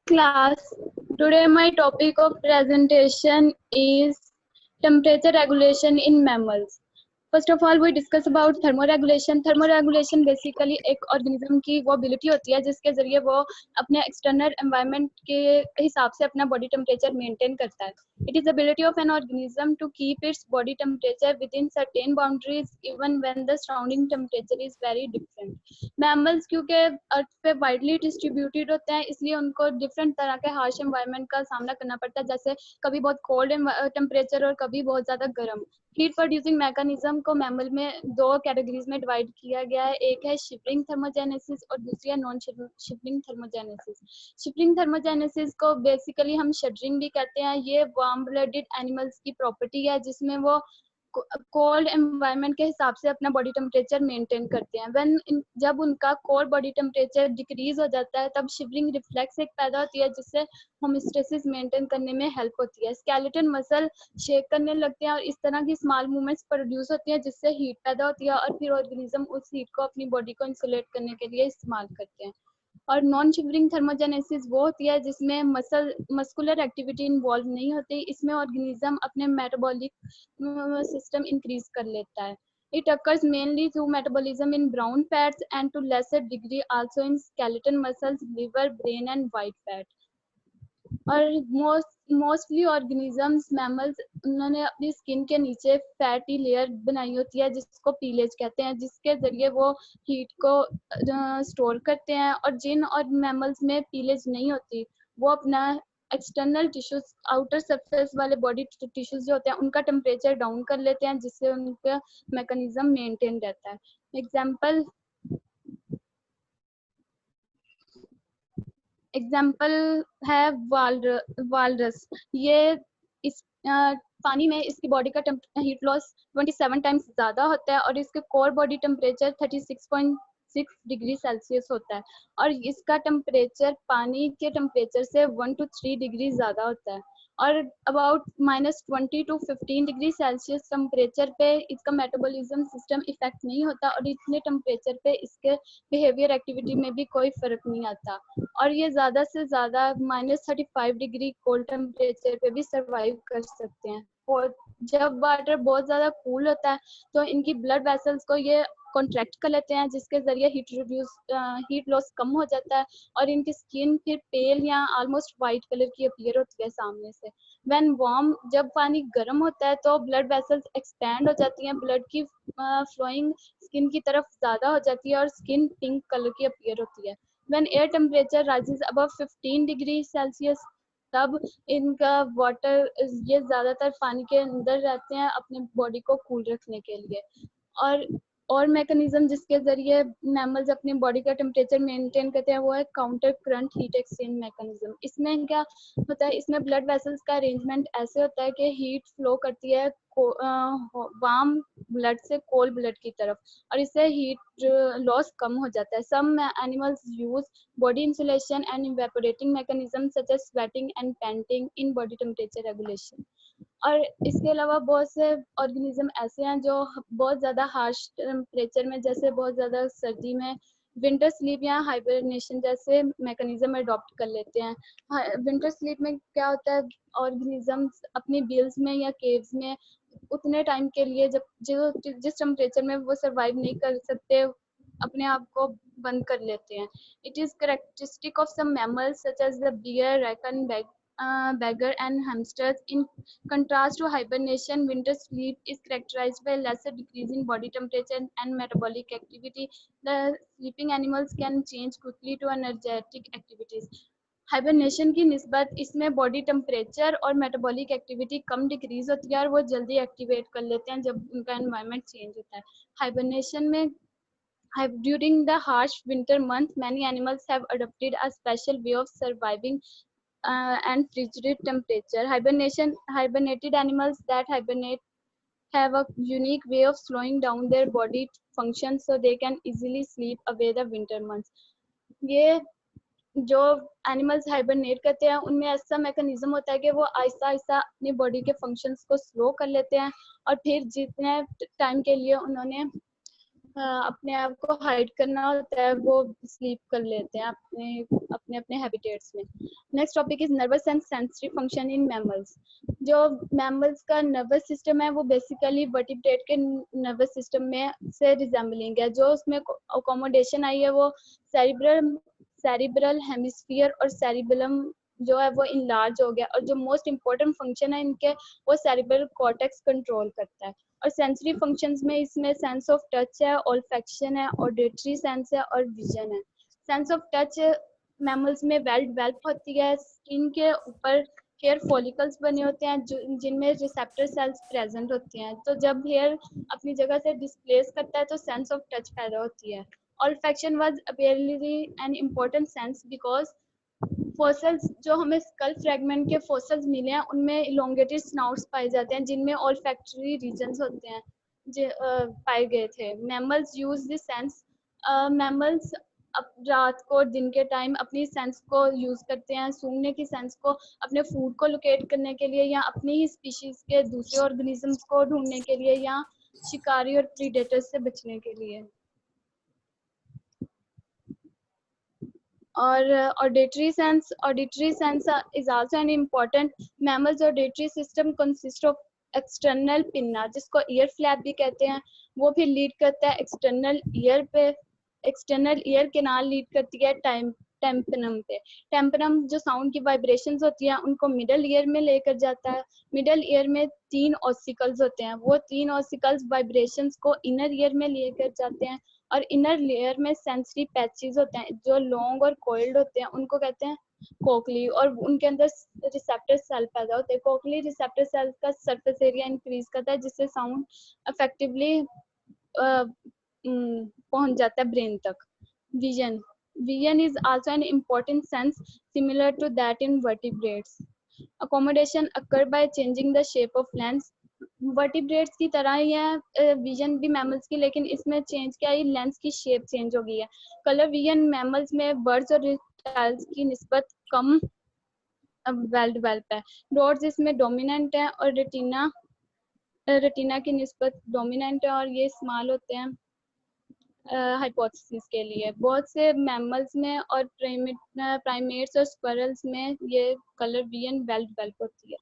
Class. Today my topic of presentation is temperature regulation in mammals. First of all we discuss about thermoregulation. Thermoregulation basically एक organism की वो ability होती है जिसके जरिए वो अपने एक्सटर्नल एनवायरनमेंट के हिसाब से अपना बॉडी टेम्परेचर मेंटेन करता है। It is ability of an organism to keep its body temperature within certain boundaries even when the surrounding temperature is very different. Mammals क्योंकि अर्थ पे वाइडली डिस्ट्रीब्यूटेड होते हैं इसलिए उनको डिफरेंट तरह के हार्श एनवायरनमेंट का सामना करना पड़ता है, जैसे कभी बहुत कोल्ड टेम्परेचर और कभी बहुत ज्यादा गर्म। हीट प्रोड्यूसिंग मैकेनिज्म को मैमल में दो कैटेगरीज में डिवाइड किया गया है। एक है शिवरिंग थर्मोजेनेसिस और दूसरी है non shivering thermogenesis. Shivering thermogenesis को बेसिकली हम शडरिंग भी कहते हैं। ये वार्म ब्लडेड एनिमल्स की प्रॉपर्टी है जिसमें वो कोल्ड एनवायरनमेंट के हिसाब से अपना बॉडी टेम्परेचर मेंटेन करते हैं। जब उनका कोर बॉडी टेम्परेचर डिक्रीज हो जाता है तब शिवरिंग रिफ्लेक्स एक पैदा होती है जिससे होमोस्टेसिस मेंटेन करने में हेल्प होती है। स्केलेटन मसल शेक करने लगते हैं और इस तरह की स्मॉल मूवमेंट्स प्रोड्यूस होती हैं जिससे हीट पैदा होती है और फिर ऑर्गेनिज्म उस हीट को अपनी बॉडी को इंसुलेट करने के लिए इस्तेमाल करते हैं। और नॉन शिवरिंग थर्मोजेनेसिस वो होती है जिसमें मस्कुलर एक्टिविटी इन्वॉल्व नहीं होती। इसमें ऑर्गेनिज्म अपने मेटाबॉलिक सिस्टम इंक्रीज कर लेता है। It occurs mainly through metabolism in brown fats and to lesser degree also in skeleton muscles, liver, brain and white fat. और मोस्टली ऑर्गेनिजम्स मैमल्स उन्होंने अपनी स्किन के नीचे फैटी लेयर बनाई होती है जिसको पीलेज कहते हैं, जिसके जरिए वो हीट को स्टोर करते हैं। और जिन और मैमल्स में पीलेज नहीं होती वो अपना एक्सटर्नल टिश्यूज आउटर सरफेस वाले बॉडी टिश्यूज जो होते हैं उनका टेम्परेचर डाउन कर लेते हैं जिससे उनका मैकेनिज्म मेंटेन रहता है। एग्जाम्पल है वालरस। ये इस पानी में इसकी बॉडी का हीट लॉस 27 टाइम्स ज्यादा होता है और इसके core body temperature 36.6 degree Celsius होता है और इसका टेम्परेचर पानी के टेम्परेचर से 1 to 3 डिग्री ज्यादा होता है। और about -20 to 15 degree Celsius temperature पे इसका मेटाबॉलिज्म सिस्टम इफेक्ट नहीं होता और इतने टेम्परेचर पे इसके बिहेवियर एक्टिविटी में भी कोई फर्क नहीं आता। और ये ज्यादा से ज्यादा -35 डिग्री कोल्ड टेम्परेचर पे भी सरवाइव कर सकते हैं। और जब वाटर बहुत ज्यादा कूल होता है तो इनकी ब्लड वेसल्स को ये कॉन्ट्रैक्ट कर लेते हैं जिसके जरिए हीट लॉस कम हो जाता है और इनकी स्किन फिर पेल या ऑलमोस्ट वाइट कलर की अपीयर होती है सामने से। व्हेन वार्म, जब पानी गर्म होता है तो ब्लड वेसल्स एक्सपैंड हो जाती हैं, ब्लड की फ्लोइंग स्किन की तरफ ज्यादा हो जाती है और स्किन पिंक कलर की अपीयर होती है। When air temperature rises above 15 degree Celsius तब इनका वाटर ये ज्यादातर पानी के अंदर रहते हैं अपने बॉडी को कूल रखने के लिए। और मैकेनिज्म जिसके जरिए मैमल्स अपनी बॉडी का टेम्परेचर मेंटेन करते हैं वो है counter current heat exchange mechanism. इसमें क्या होता है, इसमें ब्लड वेसल्स का अरेंजमेंट ऐसे होता है कि हीट फ्लो करती है वार्म ब्लड से कोल्ड ब्लड की तरफ और इससे हीट लॉस कम हो जाता है। Some animals use body insulation and evaporating mechanism such as sweating and panting in body temperature regulation. और इसके अलावा बहुत से ऑर्गेनिज्म ऐसे हैं जो बहुत ज़्यादा हार्श टेम्परेचर में, जैसे बहुत ज़्यादा सर्दी में विंटर स्लीप या हाइबरनेशन जैसे मैकेनिज्म अडॉप्ट कर लेते हैं। विंटर स्लीप में क्या होता है, ऑर्गेनिजम्स अपनी बिल्स में या केव्स में उतने टाइम के लिए जिस टेम्परेचर में वो सर्वाइव नहीं कर सकते अपने आप को बंद कर लेते हैं। It is characteristic of some mammals such as the bear, raccoon, beggar and hamsters. In contrast to hibernation, winter sleep is characterized by lesser decrease in body temperature and metabolic activity. The sleeping animals can change quickly to energetic activities. Hibernation की निस्बत इसमें body temperature और metabolic activity कम decrease होती है और वो जल्दी activate कर लेते हैं जब उनका एनवायरनमेंट चेंज होता है। हाइबरनेशन में during the harsh winter month, many animals have adopted a special way of surviving and frigid temperature. Hibernated animals that hibernate have a unique way of slowing down their body function so they can easily sleep away the winter months. ये जो animals hibernate करते हैं उनमें ऐसा mechanism होता है कि वो आहिस्ता आहिस्ता अपनी बॉडी के फंक्शंस को स्लो कर लेते हैं और फिर जितने टाइम के लिए उन्होंने अपने आप को हाइड करना होता है, वो स्लीप कर लेते हैं अपने अपने अपने हैबिटेट्स में। Next topic is nervous and sensory function in mammals. जो मैमल्स का नर्वस सिस्टम है वो बेसिकली वर्टिब्रेट के नर्वस सिस्टम में से रिजेंबलिंग है। जो उसमें अकोमोडेशन आई है वो सेरिब्रल हेमिस्फीयर और सेरिबेलम जो है वो इनलार्ज हो गया, और जो मोस्ट इम्पोर्टेंट फंक्शन है इनके वो सेरिब्रल कॉर्टेक्स कंट्रोल करता है। और सेंसरी फंक्शंस में इसमें सेंस ऑफ टच है, ऑल्फैक्शन है, ऑडिटरी सेंस है और विजन है। सेंस ऑफ टच मैमल्स में वेल डेवलप होती है। स्किन के ऊपर हेयर फॉलिकल्स बने होते हैं जिनमें रिसेप्टर सेल्स प्रेजेंट होती हैं। तो जब हेयर अपनी जगह से डिस्प्लेस करता है तो सेंस ऑफ टच पैदा होती है। Olfaction was apparently N important sense because fossils जो हमें स्कल फ्रेगमेंट के फॉसल्स मिले हैं उनमें इलोंगेटेड स्नाउट्स पाए जाते हैं जिनमें ऑल्फैक्टरी रीजन्स होते हैं पाए गए थे। Mammals use this sense. Mammals अब रात को दिन के टाइम अपनी सेंस को यूज करते हैं, सूंघने की सेंस को अपने फूड को लोकेट करने के लिए, या अपनी ही स्पीशीज के दूसरे ऑर्गेनिजम्स को ढूंढने के लिए, या शिकारी और प्रीडेटर्स से बचने के लिए। और auditory sense is also an important mammals auditory system consist of external pinna जिसको ईयर फ्लैप भी कहते हैं, वो भी लीड करता है एक्सटर्नल ईयर पे। एक्सटर्नल ईयर केनाल लीड करती है टेम्पनम पे। टेम्पनम जो साउंड की वाइब्रेशंस होती है उनको मिडल ईयर में लेकर जाता है। मिडल ईयर में 3 ऑसिकल्स होते हैं, वो 3 ऑसिकल्स वाइब्रेशंस को इनर ईयर में लेकर जाते हैं। और इनर लेयर में सेंसरी पैचेस होते हैं जो लॉन्ग और कोइल्ड होते हैं, उनको कहते हैं कोकली, और उनके अंदर रिसेप्टर सेल पैदा होते हैं। कोकली रिसेप्टर सेल का सरफेस एरिया इंक्रीज करता है जिससे साउंड इफेक्टिवली पहुंच जाता है ब्रेन तक। Vision vision is also an important sense similar to that in vertebrates. accommodation occur by changing the shape of lens। Vertebrates की तरह ही है विजन भी मैमल्स की, लेकिन इसमें चेंज क्या है, लेंस की शेप चेंज हो गई है। कलर विजन मैमल्स में बर्ड्स और रेप्टाइल्स की निस्बत कम वेल डेवलप है। डॉट्स इसमें डोमिनेंट है और रेटिना की निस्बत डोमिनेंट है, और ये स्मॉल होते हैं हाइपोथेसिस के लिए। बहुत से मैमल्स में और प्राइमेट्स और स्क्वायरल्स में ये कलर विजन वेल डेवलप होती है।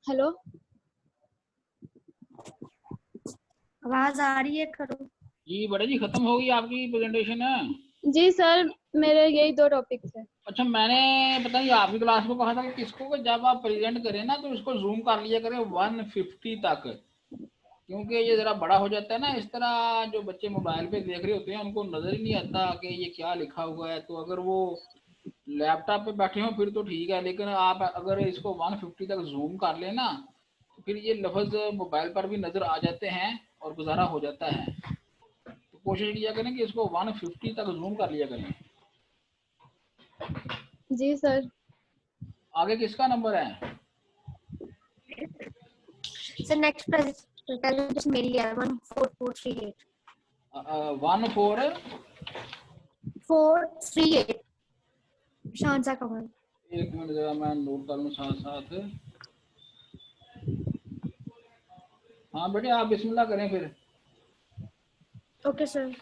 हेलो, आवाज आ रही है? करो जी बड़े जी, खत्म हो गई आपकी प्रेजेंटेशन है? जी सर, मेरे यही 2 टॉपिक थे। अच्छा, मैंने पता नहीं आपकी क्लास में कहा था कि किसको कि जब आप प्रेजेंट करें ना तो इसको जूम कर लिया करें 150 तक, क्योंकि ये जरा बड़ा हो जाता है ना। इस तरह जो बच्चे मोबाइल पे देख रहे होते हैं उनको नजर ही नहीं आता कि ये क्या लिखा हुआ है। तो अगर वो लैपटॉप पे बैठे हो फिर तो ठीक है, लेकिन आप अगर इसको 150 तक जूम कर लें ना तो फिर ये लफ्ज मोबाइल पर भी नजर आ जाते हैं और गुजारा हो जाता है। तो कोशिश किया करें कि इसको 150 तक जूम कर लिया करें। जी सर। आगे किसका नंबर है? सर नेक्स्ट प्रेजेंटेशन मेरी है 14438 438 शांसा कमल। एक मिनट जरा मैं नोट कर लूँ साथ साथ। हाँ बेटे, आप बिस्मिल्लाह करें फिर। Okay sir.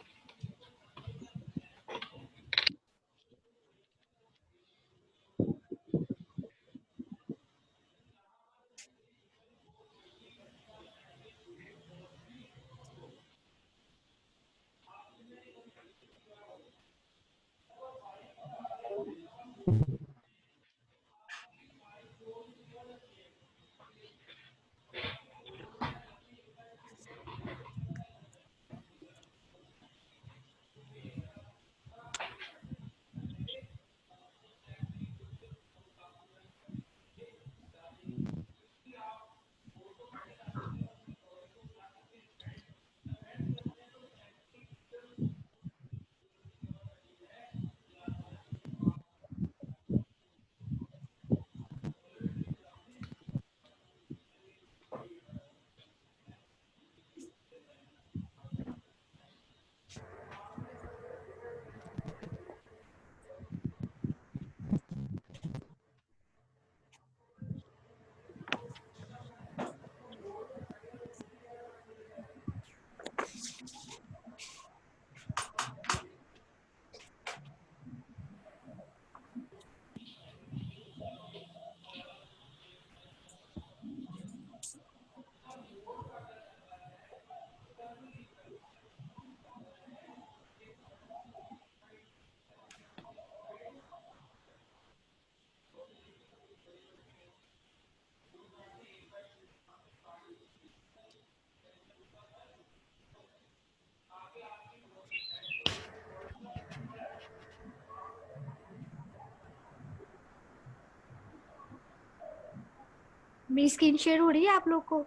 मेरी स्क्रीन शेयर हो रही है आप लोग को?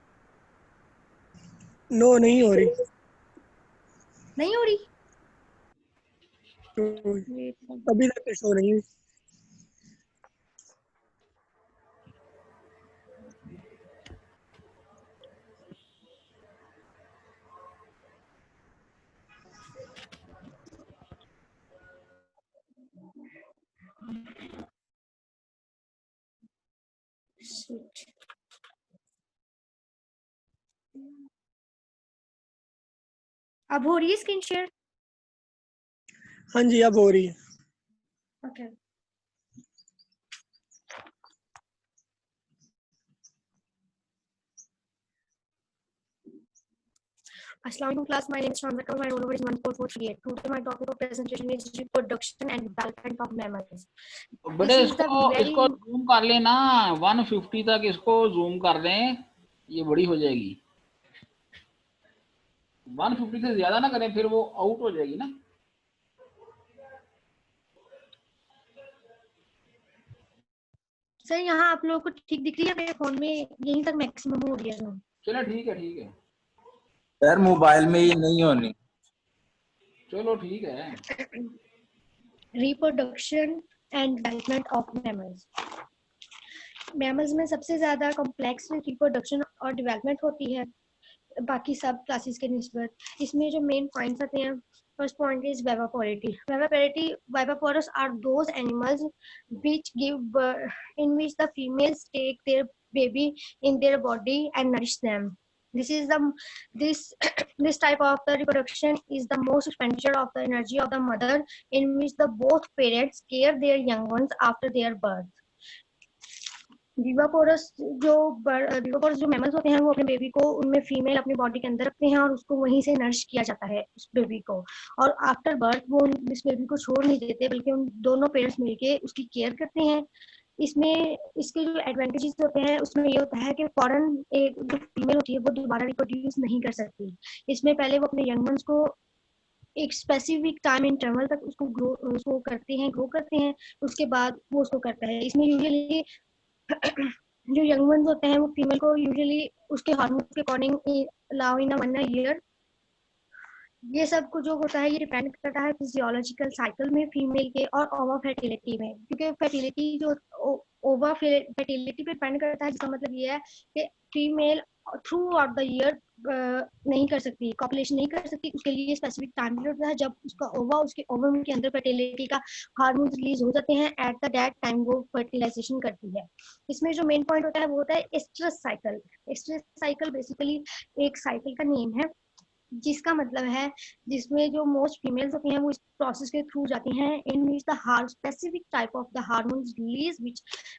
नो नहीं हो रही। नहीं हो रही? अभी तक शो नहीं हुई। अब हो रही है स्क्रीन शेयर? हाँ जी अब हो रही है। Okay. Assalamualaikum class, my name is Chandra. My roll number is 14438. Today my topic of presentation is reproduction and development of mammals. बेटे This is the इसको very इसको जूम कर लेना, 150 तक इसको जूम कर दें, ये बड़ी हो जाएगी। 150 से ज्यादा ना करें, फिर वो आउट हो जाएगी ना। सर यहाँ आप लोगों को ठीक दिख रही है? मेरे फोन में यहीं तक मैक्सिमम हो रही है। चलो ठीक है ठीक है। सर मोबाइल में ये नहीं होनी। चलो ठीक है। Reproduction and development of mammals. Mammals में सबसे ज्यादा कॉम्प्लेक्स रिप्रोडक्शन और डेवलपमेंट होती है बाकी सब क्लासेस के निस्बत। इसमें जो मेन पॉइंट्स आते हैं, first point is viviparity. Viviparous are those animals which give birth, in which the females take their baby in their body and nourish them. This is the this type of the reproduction is the most expenditure of the energy of the mother, in which the both parents care their young ones after their birth. विवापोरस जो mammals होते हैं वो अपने baby को उनमें female अपनी body के अंदर रखते हैं और उसको वहीं से नरिश किया जाता है उस बेबी को, और आफ्टर बर्थ वो इस बेबी को छोड़ नहीं देते बल्कि उन दोनों पेरेंट्स मिलके उसकी केयर करते हैं। इसमें इसके जो एडवांटेजेस होते हैं उसमें ये होता है कि फॉरन एक जो फीमेल होती है वो दोबारा रिप्रोड्यूस नहीं कर सकती। इसमें पहले वो अपने यंग वंस को एक स्पेसिफिक टाइम इंटरवल तक उसको ग्रो करते हैं, उसके बाद वो उसको करता है। इसमें यूजुअली जो यंग वंस होते हैं वो फीमेल को यूजुअली उसके हार्मोन के अकॉर्डिंग अलाउ इन 1 ईयर। ये सब कुछ जो होता है ये डिपेंड करता है फिजियोलॉजिकल साइकिल में फीमेल के और ओवर फर्टिलिटी में, क्योंकि फर्टिलिटी जो ओवर फर्टिलिटी पे डिपेंड करता है, जिसका मतलब ये है कि female through out the year नहीं कर सकती, कॉपुलेशन नहीं कर सकती। उसके लिए स्पेसिफिक टाइम पीरियड होता है जब उसके ओवम के अंदर फर्टिलिटी का हार्मोन रिलीज हो जाते हैं, एट द दैट टाइम वो फर्टिलाइजेशन करती है। इसमें जो मेन पॉइंट होता है वो होता है estrus cycle. Estrus cycle basically एक साइकिल का नेम है जिसका मतलब है जिसमें जो मोस्ट फीमेल्स होती हैं वो इस प्रोसेस के थ्रू जाती हैं, in which the specific type of the hormones release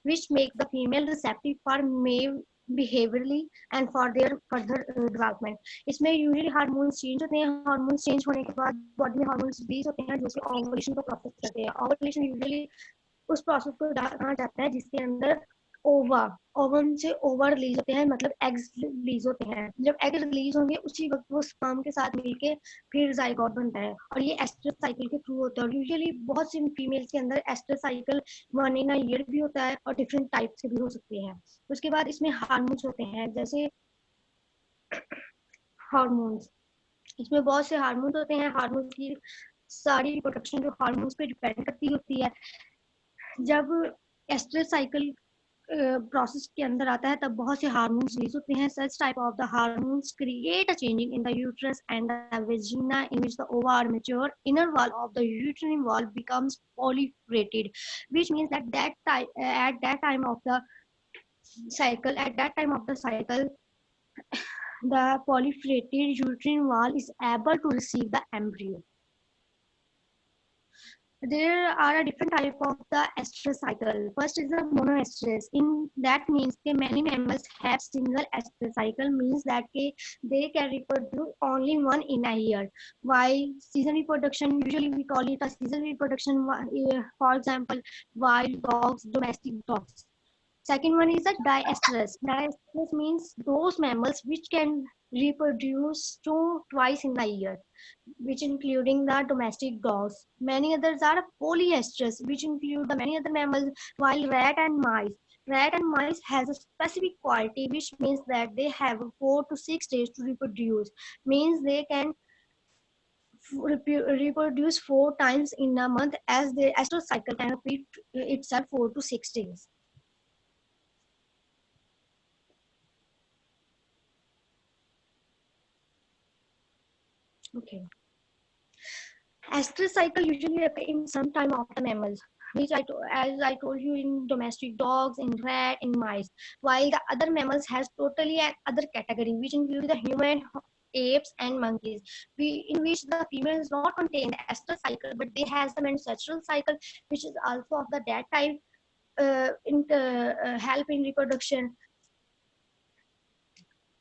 which make the female receptive for male behaviorally and for their further development. इसमें यूजुअली हार्मोन्स चेंज होते हैं, हार्मोन्स चेंज होने के बाद बॉडी में हार्मोन्स रिलीज होते हैं जो कि ओवुलेशन को प्रोसेस करते हैं। ओवुलेशन यूजुअली उस प्रोसेस को कहा जाता है जिसके अंदर ओवम से ओवर रिलीज होते हैं, मतलब एग्स रिलीज होते हैं। जब एग रिलीज होंगे उसी वक्त वो स्पर्म के साथ मिलके फिर जाइगोट बनता है, और ये एस्ट्रस साइकिल के थ्रू होता है। और यूजुअली बहुत सी फीमेल्स के अंदर oestrus cycle 1 in a year भी होता है और डिफरेंट टाइप से भी हो सकते हैं। उसके बाद इसमें हार्मोन्स होते हैं, जैसे हार्मोन्स, इसमें बहुत से हार्मोन्स होते हैं। हार्मोन्स की सारी रिप्रोडक्शन जो हार्मोन्स पे डिपेंड करती होती है। जब एस्ट्रस साइकिल प्रोसेस के अंदर आता है तब बहुत से हार्मोन्स रिलीज होते हैं। Such type of the hormones create a changing in the uterus and the vagina in which the ova mature inner wall of the uterine wall becomes proliferated, which means that at that time of the cycle the proliferated uterine wall is able to receive the embryo. There are a different type of the estrous cycle. First is the monoestrous. In that means that many mammals have single estrous cycle, means that they can reproduce only 1 in a year. While season reproduction, usually we call it a season reproduction. For example, wild dogs, domestic dogs. Second one is a diestrous. Diestrous means those mammals which can reproduce twice in a year, which including the domestic dogs. Many others are polyestrous, which include the many other mammals, while rat and mice. rat and mice has a specific quality, which means that they have 4 to 6 days to reproduce. Means they can reproduce 4 times in a month, as the astral cycle can repeat itself 4 to 6 days. Okay. Astral cycle usually occur in some time of the mammals, which as I told you, in domestic dogs, in rat, in mice, while the other mammals has totally another category, which include the human, apes, and monkeys, in which the female is not contain the astral cycle, but they has the menstrual cycle, which is also of the that type, help in reproduction,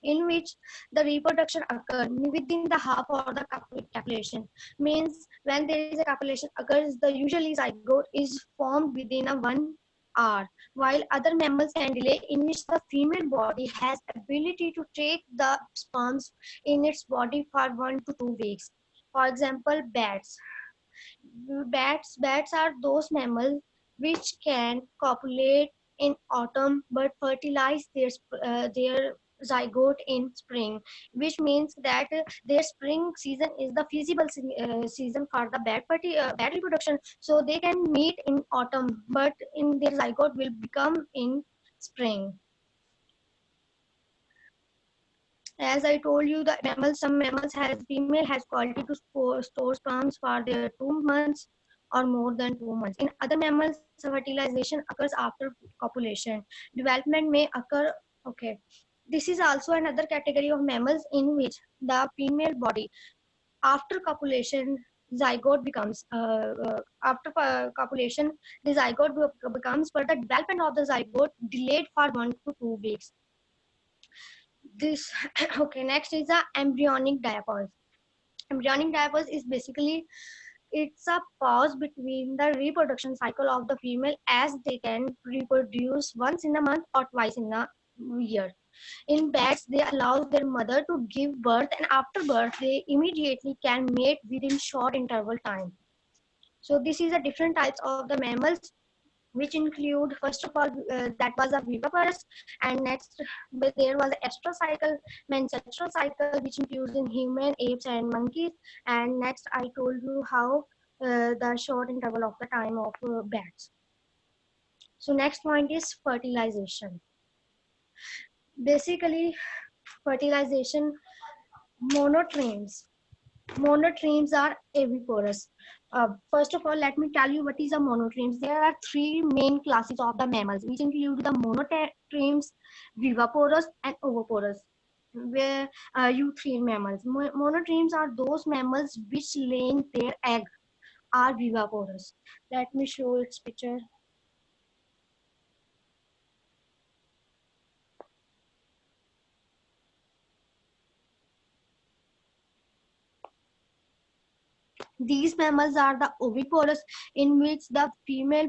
in which the reproduction occurs within the half or the copulation. Means when there is a copulation occurs, the usually zygote is formed within a 1 hour, while other mammals can delay, in which the female body has ability to take the sperms in its body for 1 to 2 weeks. For example, bats. Bats are those mammals which can copulate in autumn but fertilize their zygote in spring, which means that their spring season is the feasible season for the bat reproduction. So they can meet in autumn, but in their zygote will become in spring. As I told you, the some mammals has female has quality to store sperms for their 2 months or more than 2 months. In other mammals, fertilization occurs after copulation. Development may occur. Okay, this is also another category of mammals in which the female body, after copulation, zygote becomes after copulation, the zygote becomes, but the development of the zygote delayed for 1 to 2 weeks. This okay. Next is the embryonic diapause. Embryonic diapause is basically, it's a pause between the reproduction cycle of the female, as they can reproduce once in a month or twice in a year. In bats, they allow their mother to give birth, and after birth they immediately can mate within short interval time. So this is a different types of the mammals, which include, first of all, that was a viviparous, and next there was the astral cycle, menstrual cycle, which includes in human, apes, and monkeys, and next I told you how the short interval of the time of bats. So next point is fertilization. Basically, fertilization, monotremes. Monotremes are oviparous. First of all, let me tell you what is a monotremes. There are 3 main classes of the mammals, which include the monotremes, viviparous, and oviparous. Where eutherian mammals. Monotremes are those mammals which laying their egg are viviparous. Let me show its picture. These mammals are the oviparous, in which the female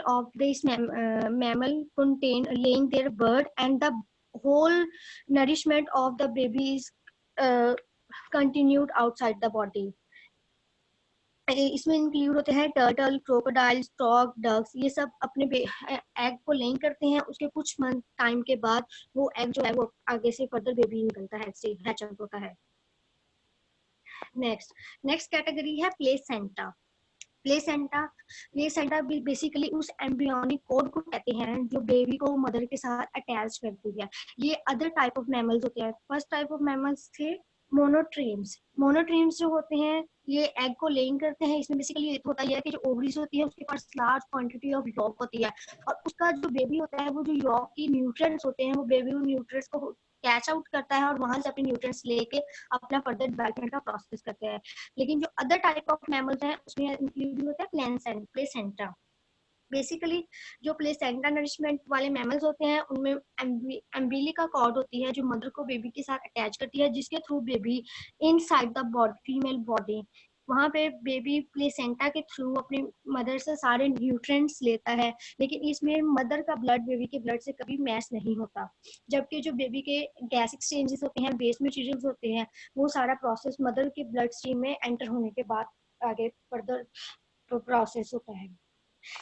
of this mammal contain laying their bird, and the whole nourishment of the baby is continued outside the body. इसमें include होते हैं turtle, crocodile, stock, ducks, ये सब अपने egg को laying करते हैं, उसके कुछ मंथ टाइम के बाद वो एग जो है वो आगे से फर्दर बेबी निकलता है, से हैच आउट होता है. नेक्स्ट कैटेगरी है प्लेसेंटा. प्लेसेंटा बेसिकली उस एम्ब्रियोनिक कोड को कहते हैं जो बेबी को मदर के साथ अटैच करती है. ये अदर टाइप ऑफ मैमल्स होते हैं. फर्स्ट टाइप ऑफ मैमल्स थे मोनोट्रीम्स जो होते हैं ये एग को लेइंग करते हैं. इसमें बेसिकली होता है कि जो ओवरीज होती है उसके पास लार्ज क्वांटिटी ऑफ यॉक होती है, और उसका जो बेबी होता है वो जो यॉक की न्यूट्रिएंट्स होते हैं वो बेबी उन न्यूट्रिएंट्स को कैच आउट करता है और वहां से अपने न्यूट्रिएंट्स लेके अपना फर्दर डेवलपमेंट का प्रोसेस करते हैं. लेकिन जो अदर टाइप ऑफ मैमल्स हैं उसमें इंक्लूड होता है प्लेसेंटा. बेसिकली जो प्लेसेंटा नरिशमेंट वाले मैमल्स होते हैं उनमें एम्बिलिका कॉर्ड होती है जो मदर को बेबी के साथ अटैच करती है, जिसके through baby inside the body, female body, वहां पे बेबी प्लेसेंटा के थ्रू अपनी मदर से सारे न्यूट्रिएंट्स लेता है. लेकिन इसमें मदर का ब्लड बेबी के ब्लड से कभी मैच नहीं होता, जबकि जो बेबी के गैस एक्सचेंजेस होते हैं, बेस मटेरियल्स होते हैं, वो सारा प्रोसेस मदर के ब्लड स्ट्रीम में एंटर होने के बाद आगे फर्दर प्रोसेस होता है.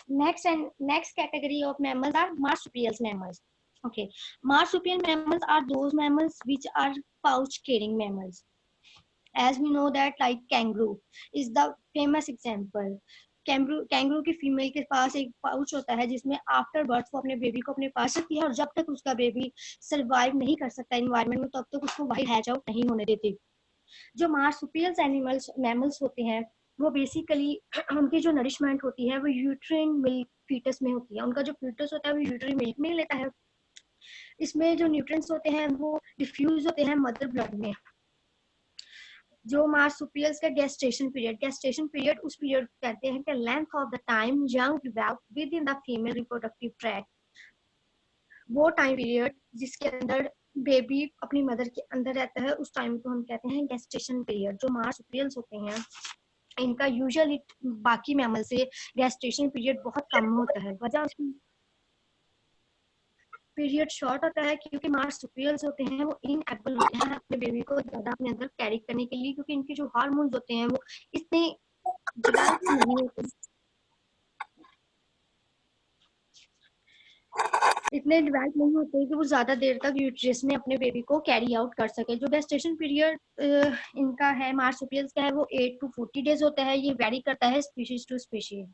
Next category of mammals are marsupial mammals. Okay, marsupial mammals are those mammals which are pouch carrying mammals. As we know that like kangaroo is the famous example. Kangaroo की female के पास एक pouch होता है जिसमें after birth वो अपने baby को अपने पास रखती है और जब तक उसका बेबी सर्वाइव नहीं कर सकता एनवायरनमेंट में तब तक उसको वाइल्ड हैच आउट नहीं होने देती। जो मार्सुपियल्स एनिमल्स मैमल्स होते हैं वो बेसिकली उनकी जो नरिशमेंट होती है वो यूट्रिन मिल्क फीटस में होती है। उनका जो फीटस होता है वो यूट्रिन मिल्क में लेता है। इसमें जो न्यूट्रिएंट्स होते हैं वो डिफ्यूज होते हैं मदर ब्लड में। जो मार्सुपियल्स का गेस्टेशन पीरियड उस पीरियड कहते हैं कि length of the time young develop with in the female reproductive tract. वो टाइम पीरियड जिसके अंदर बेबी अपनी मदर के अंदर रहता है उस टाइम को हम कहते हैं गेस्टेशन पीरियड। जो मार्सुपियल्स होते हैं इनका यूजुअली बाकी मैमल से गेस्टेशन पीरियड बहुत कम होता है। वजह उसकी पीरियड शॉर्ट होता है क्योंकि मार्सुपियल्स होते हैं वो इनएबल होते हैं अपने बेबी को ज्यादा अपने अंदर कैरी करने के लिए, क्योंकि इनके जो हार्मोन्स होते हैं वो इतने डेवलप नहीं होते कि वो ज्यादा देर तक यूट्रस में अपने बेबी को कैरी आउट कर सके। जो गेस्टेशन पीरियड इनका है मार्सुपियल्स का है वो 8 to 40 डेज होता है। ये वेरी करता है species to species.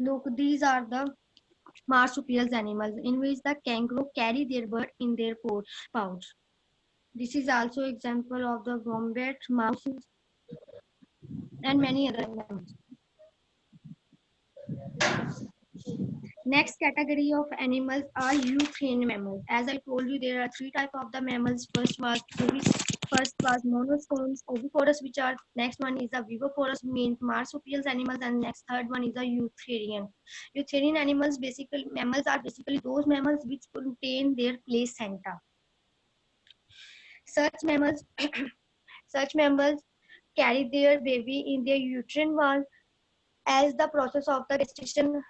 Look, these are the marsupial animals in which the kangaroo carry their bird in their pouch. This is also example of the wombat, mouse, and many other animals. Next category of animals are eutherian mammals. As I told you, there are three types of the mammals. First was monostones, oviparous, which are next one is a viviparous, means marsupial animals, and next third one is a eutherian. Eutherian animals mammals are basically those mammals which contain their placenta. Such mammals carry their baby in their uterine wall. As the process of the gestation,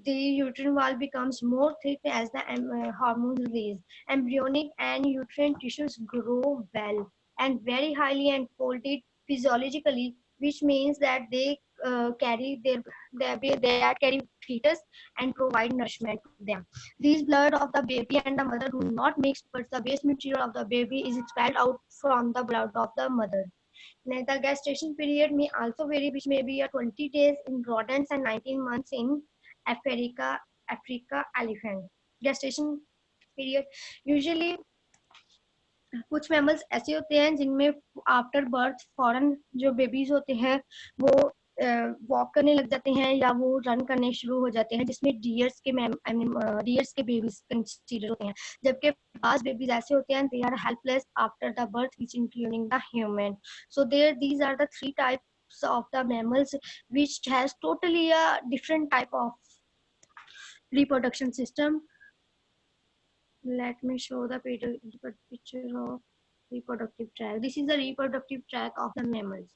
the uterine wall becomes more thick as the hormones release. Embryonic and uterine tissues grow well and very highly and folded physiologically, which means that they carry carry fetus and provide nourishment to them. These blood of the baby and the mother do not mix, but the waste material of the baby is expelled out from the blood of the mother. The gestation period may also vary, which may be 20 days in rodents and 19 months in Africa elephant. Gestation period usually कुछ mammals ऐसे होते हैं जिनमें after birth फौरन जो babies होते हैं वो वॉक करने लग जाते हैं या वो रन करने शुरू हो जाते हैं, जिसमें डियर्स के बेबीज कंसीडर होते हैं। जबकि बाज बेबीज ऐसे होते हैं they are helpless after the birth which including the human. So these are the three types of the mammals which has totally a different type of reproduction system. Let me show the picture of reproductive tract. This is the reproductive tract of the mammals,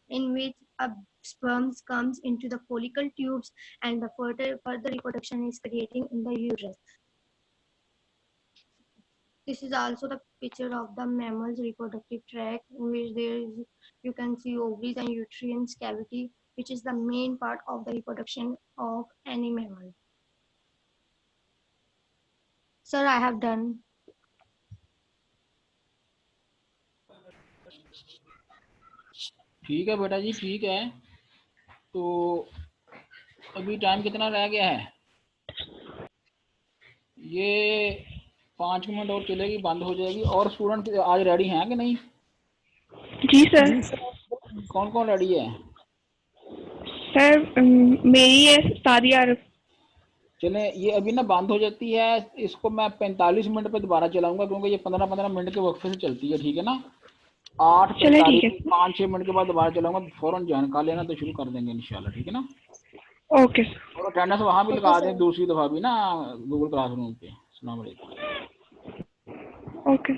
in which a sperm comes into the follicle tubes and the further reproduction is creating in the uterus. This is also the picture of the mammal's reproductive tract, in which you can see ovaries and uterine cavity, which is the main part of the reproduction of any mammal. Sir, I have done. ठीक है बेटा जी, ठीक है। तो अभी time कितना रह गया है? ये 5 मिनट और चलेगी, बंद हो जाएगी। और स्टूडेंट आज रेडी हैं कि नहीं? जी सर। कौन कौन रेडी है? सर मेरी है सादिया। चलें, ये अभी ना बंद हो जाती है, इसको मैं 45 मिनट पे दोबारा चलाऊंगा, क्योंकि ये 15-15 मिनट के वक्फे से चलती है, ठीक है ना? 8:45 5-6 मिनट के बाद दोबारा चलाऊंगा, फौरन ज्वाइन कर लेना तो शुरू कर देंगे इंशाल्लाह, ठीक है ना? ओके। और अटेंडेंस वहाँ भी लगा दें दूसरी दफा भी ना गूगल क्लासरूम पे। अस्सलाम वालेकुम। ओके।